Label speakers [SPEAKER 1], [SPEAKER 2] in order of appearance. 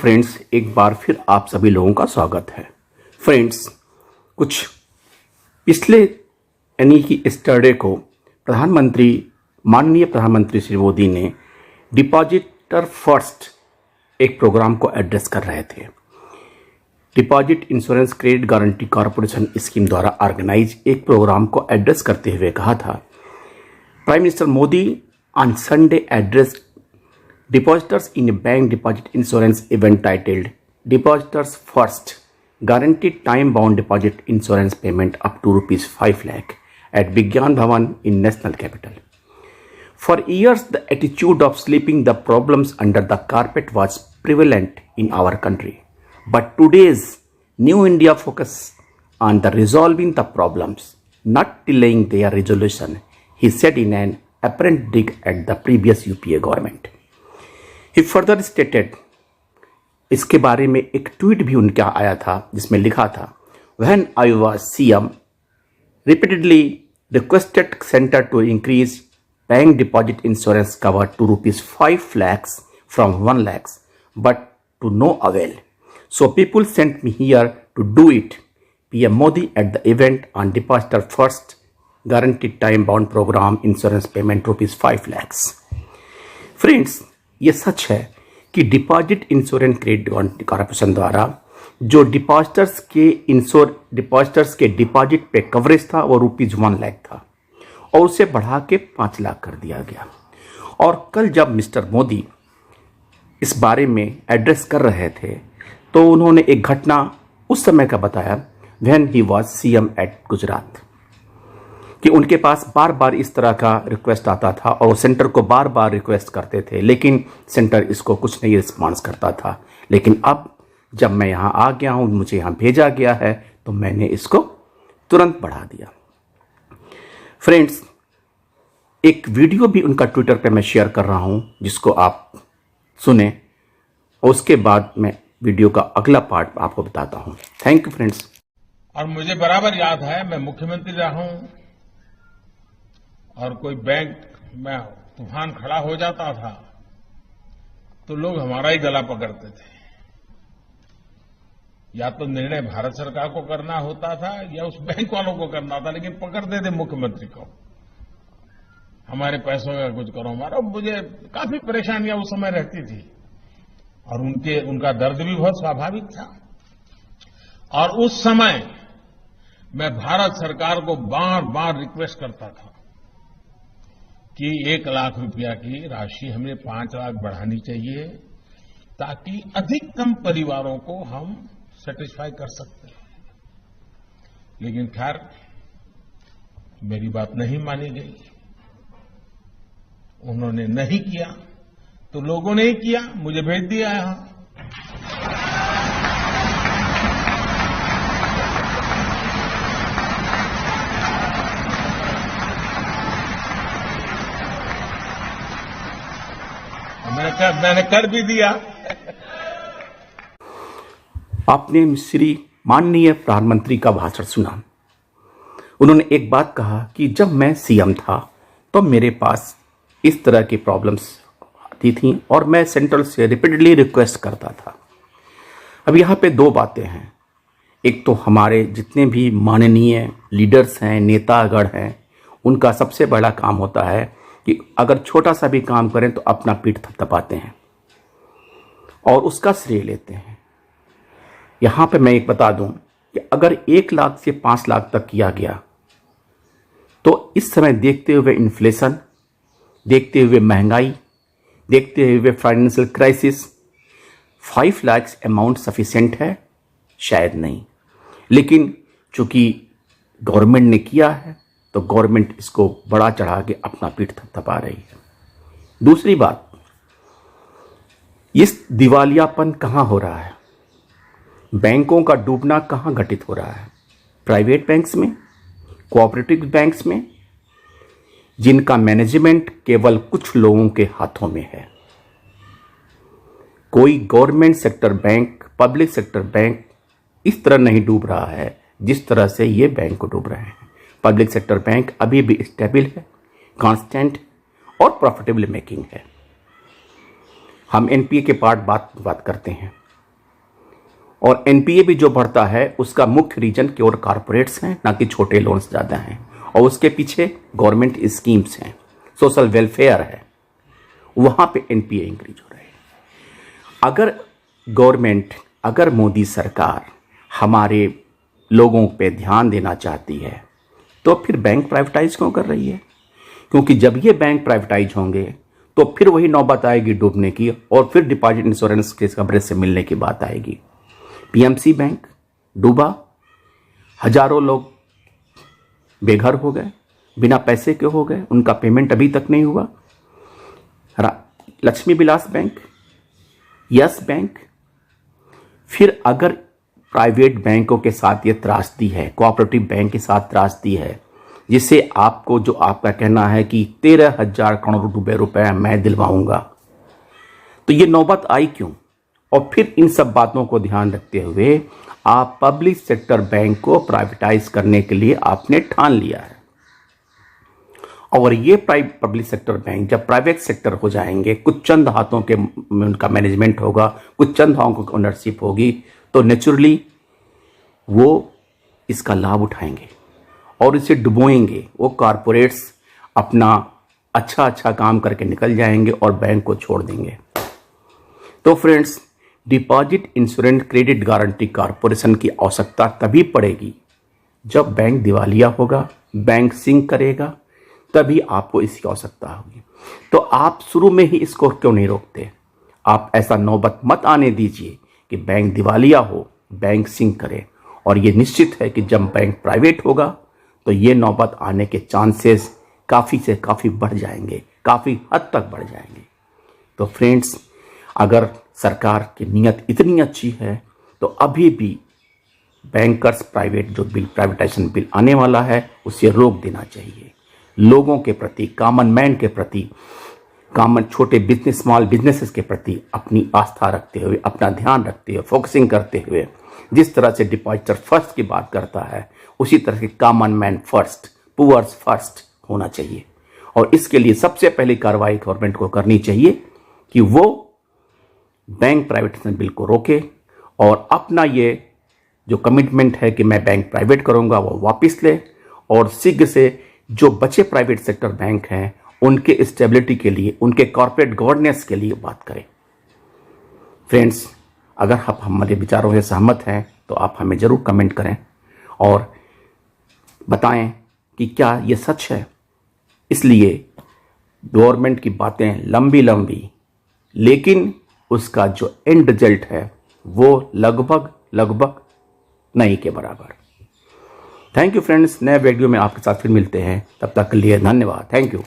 [SPEAKER 1] Friends, एक बार फिर आप सभी लोगों का स्वागत है। फ्रेंड्स, कुछ पिछले यानी कि स्टरडे को माननीय प्रधानमंत्री श्री मोदी ने डिपॉजिटर फर्स्ट एक प्रोग्राम को एड्रेस कर रहे थे। Deposit insurance credit guarantee corporation scheme द्वारा ऑर्गेनाइज एक प्रोग्राम को एड्रेस करते हुए कहा था, prime minister Modi on Sunday address depositors in a bank deposit insurance event titled Depositors First Guaranteed Time Bound Deposit Insurance Payment up to rupees 5 lakh at Vigyan Bhavan in National Capital. For years, the attitude of sweeping the problems under the carpet was prevalent in our country. But today's New India focus on the resolving the problems, not delaying their resolution, he said in an apparent dig at the previous UPA government. He further stated, इसके बारे में एक tweet भी उनका आया था जिसमें लिखा था, When I was CM, repeatedly requested center to increase bank deposit insurance cover to rupees 5 lakhs from 1 lakhs, but to no avail. So people sent me here to do it. PM Modi at the event on Depositor First Guaranteed Time Bound Program Insurance Payment rupees 5 lakhs. Friends, ये सच है कि deposit insurance credit corporation द्वारा जो depositors के deposit पे coverage था वो ₹1 लाख था और उसे बढ़ा के 5 लाख कर दिया गया। और कल जब मिस्टर मोदी इस बारे में एड्रेस कर रहे थे तो उन्होंने एक घटना उस समय का बताया, when he was CM at Gujarat, कि उनके पास बार बार इस तरह का रिक्वेस्ट आता था और सेंटर को बार बार रिक्वेस्ट करते थे, लेकिन सेंटर इसको कुछ नहीं रिस्पॉन्स करता था। लेकिन अब जब मैं यहाँ आ गया हूँ, मुझे यहाँ भेजा गया है, तो मैंने इसको तुरंत बढ़ा दिया। फ्रेंड्स, एक वीडियो भी उनका ट्विटर पे मैं शेयर कर रहा हूँ जिसको आप सुने और उसके बाद मैं वीडियो का अगला पार्ट आपको बताता हूँ। Thank you friends.
[SPEAKER 2] और मुझे बराबर याद है, मैं मुख्यमंत्री रहा हूं और कोई बैंक में तूफान खड़ा हो जाता था तो लोग हमारा ही गला पकड़ते थे। या तो निर्णय भारत सरकार को करना होता था या उस बैंक वालों को करना था, लेकिन पकड़ते थे मुख्यमंत्री को, हमारे पैसों का कुछ करो हमारा। मुझे काफी परेशानियां उस समय रहती थी और उनका दर्द भी बहुत स्वाभाविक था। और उस समय मैं भारत सरकार को बार बार रिक्वेस्ट करता था कि 1 लाख रुपया की राशि हमें 5 लाख बढ़ानी चाहिए ताकि अधिकतम परिवारों को हम सेटिस्फाई कर सकते हैं। लेकिन खैर, मेरी बात नहीं मानी गई, उन्होंने नहीं किया तो लोगों ने ही किया, मुझे भेज दिया यहां। मैंने कर भी दिया।
[SPEAKER 1] आपने श्री माननीय प्रधानमंत्री का भाषण सुना। उन्होंने एक बात कहा कि जब मैं सीएम था तो मेरे पास इस तरह की प्रॉब्लम्स आती थी और मैं सेंट्रल से रिपीटेडली रिक्वेस्ट करता था। अब यहाँ पे 2 बातें हैं। एक तो हमारे जितने भी माननीय लीडर्स हैं, नेतागण हैं, उनका सबसे बड़ा काम होता है कि अगर छोटा सा भी काम करें तो अपना पीठ थपथपाते हैं और उसका श्रेय लेते हैं। यहाँ पे मैं एक बता दूं कि अगर 1 लाख से 5 लाख तक किया गया तो इस समय देखते हुए इन्फ्लेशन, देखते हुए महंगाई, देखते हुए financial crisis, 5 lakh amount sufficient है? शायद नहीं। लेकिन चूंकि गवर्नमेंट ने किया है तो गवर्नमेंट इसको बड़ा चढ़ा के अपना पीठ थपथपा रही है। दूसरी बात, इस दिवालियापन कहाँ हो रहा है? बैंकों का डूबना कहाँ घटित हो रहा है? प्राइवेट बैंक्स में, कोऑपरेटिव बैंक्स में, जिनका मैनेजमेंट केवल कुछ लोगों के हाथों में है। कोई government sector bank, public sector bank इस तरह नहीं डूब रहा है जिस तरह से ये बैंक को डूब रहे हैं। पब्लिक सेक्टर बैंक अभी भी स्टेबल है, कांस्टेंट और प्रॉफिटेबल मेकिंग है। हम एनपीए के पार्ट बात करते हैं। और एनपीए भी जो बढ़ता है उसका मुख्य रीजन केवल कॉरपोरेट्स हैं, ना कि छोटे लोन्स ज़्यादा हैं, और उसके पीछे गवर्नमेंट स्कीम्स हैं, सोशल वेलफेयर है, वहाँ पे एनपीए इंक्रीज हो रहे हैं। अगर मोदी सरकार हमारे लोगों पे ध्यान देना चाहती है तो फिर बैंक प्राइवेटाइज क्यों कर रही है? क्योंकि जब ये बैंक प्राइवेटाइज होंगे तो फिर वही नौबत आएगी डूबने की, और फिर डिपॉजिट इंश्योरेंस के कवरेज से मिलने की बात आएगी। पीएमसी बैंक डूबा, हजारों लोग बेघर हो गए, बिना पैसे के हो गए, उनका पेमेंट अभी तक नहीं हुआ। Lakshmi Vilas bank, yes bank, फिर अगर प्राइवेट बैंकों के साथ ये त्रासदी है, कोऑपरेटिव बैंक के साथ त्रासदी है, जिससे आपको जो आपका कहना है कि 13,000 करोड़ रुपए मैं दिलवाऊंगा, तो ये नौबत आई क्यों? और फिर इन सब बातों को ध्यान रखते हुए आप पब्लिक सेक्टर बैंक को प्राइवेटाइज करने के लिए आपने ठान लिया है। और ये पब्लिक सेक्टर बैंक जब प्राइवेट सेक्टर हो जाएंगे, कुछ चंद हाथों के उनका मैनेजमेंट होगा, कुछ चंद हाथों की ओनरशिप होगी, तो नेचुरली वो इसका लाभ उठाएंगे और इसे डुबोएंगे। वो कॉरपोरेट्स अपना अच्छा काम करके निकल जाएंगे और बैंक को छोड़ देंगे। तो friends, deposit insurance credit guarantee corporation की आवश्यकता तभी पड़ेगी जब बैंक दिवालिया होगा, बैंक सिंक करेगा, तभी आपको इसकी आवश्यकता होगी। तो आप शुरू में ही इसको क्यों नहीं रोकते? आप ऐसा नौबत मत आने दीजिए कि बैंक दिवालिया हो, बैंक सिंक करे। और ये निश्चित है कि जब बैंक प्राइवेट होगा तो ये नौबत आने के चांसेस काफ़ी से काफ़ी बढ़ जाएंगे, काफ़ी हद तक बढ़ जाएंगे। तो फ्रेंड्स, अगर सरकार की नीयत इतनी अच्छी है तो अभी भी बैंकर्स प्राइवेटाइजेशन बिल आने वाला है, उसे रोक देना चाहिए। लोगों के प्रति, कॉमन मैन के प्रति, छोटे स्मॉल बिजनेसेस के प्रति अपनी आस्था रखते हुए, अपना ध्यान रखते हुए, फोकसिंग करते हुए, जिस तरह से डिपॉजिटर फर्स्ट की बात करता है, उसी तरह से common man first, poors first होना चाहिए। और इसके लिए सबसे पहली कार्रवाई गवर्नमेंट को करनी चाहिए कि वो बैंक प्राइवेटाइजेशन बिल को रोके और अपना ये जो कमिटमेंट है कि मैं बैंक प्राइवेट करूंगा वो वापस ले, और शीघ्र से जो बचे प्राइवेट सेक्टर बैंक हैं उनके स्टेबिलिटी के लिए, उनके कॉर्पोरेट गवर्नेंस के लिए बात करें। फ्रेंड्स, अगर आप हमारे विचारों से सहमत हैं तो आप हमें ज़रूर कमेंट करें और बताएं कि क्या ये सच है। इसलिए गवर्नमेंट की बातें लंबी, लेकिन उसका जो एंड रिजल्ट है वो लगभग नहीं के बराबर। थैंक यू फ्रेंड्स, नए वीडियो में आपके साथ फिर मिलते हैं, तब तक के लिए धन्यवाद। Thank you.